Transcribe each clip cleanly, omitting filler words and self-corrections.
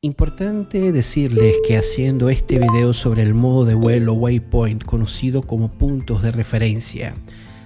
Importante decirles que haciendo este video sobre el modo de vuelo Waypoint, conocido como puntos de referencia,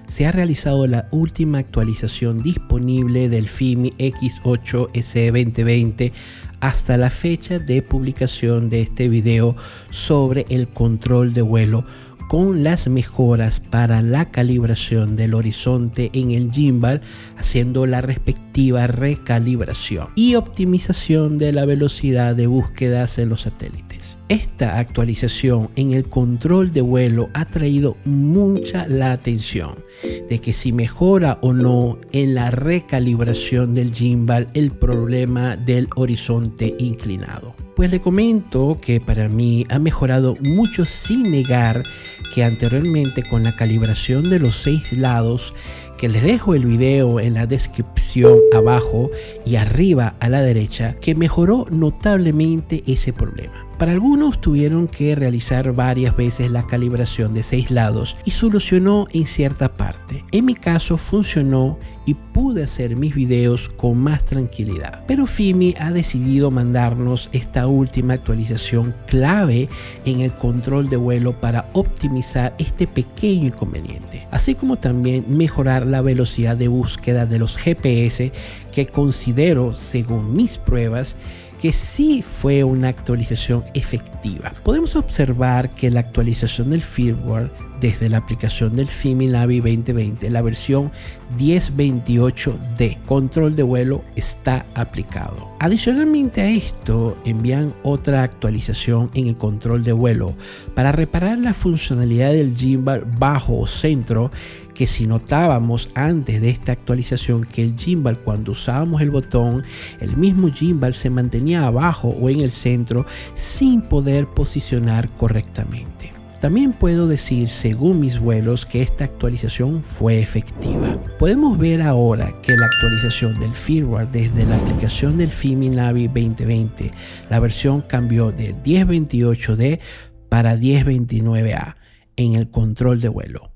se ha realizado la última actualización disponible del FIMI X8S 2020 hasta la fecha de publicación de este video sobre el control de vuelo, con las mejoras para la calibración del horizonte en el gimbal, haciendo la respectiva recalibración y optimización de la velocidad de búsquedas en los satélites. Esta actualización en el control de vuelo ha traído mucha la atención de que si mejora o no en la recalibración del gimbal el problema del horizonte inclinado. Pues le comento que para mí ha mejorado mucho, sin negar que anteriormente con la calibración de los 6 lados, que les dejo el video en la descripción abajo y arriba a la derecha, que mejoró notablemente ese problema. Para algunos tuvieron que realizar varias veces la calibración de 6 lados y solucionó en cierta parte. En mi caso funcionó y pude hacer mis videos con más tranquilidad. Pero FIMI ha decidido mandarnos esta última actualización clave en el control de vuelo para optimizar este pequeño inconveniente, así como también mejorar la velocidad de búsqueda de los GPS, que considero, según mis pruebas, que sí fue una actualización efectiva. Podemos observar que la actualización del firmware desde la aplicación del FIMI Navi 2020, la versión 10.28D, control de vuelo, está aplicado. Adicionalmente a esto, envían otra actualización en el control de vuelo para reparar la funcionalidad del gimbal bajo o centro, que si notábamos antes de esta actualización que el gimbal, cuando usábamos el botón, el mismo gimbal se mantenía abajo o en el centro sin poder posicionar correctamente. También puedo decir, según mis vuelos, que esta actualización fue efectiva. Podemos ver ahora que la actualización del firmware desde la aplicación del FIMI Navi 2020, la versión cambió de 10.28D para 10.29A en el control de vuelo.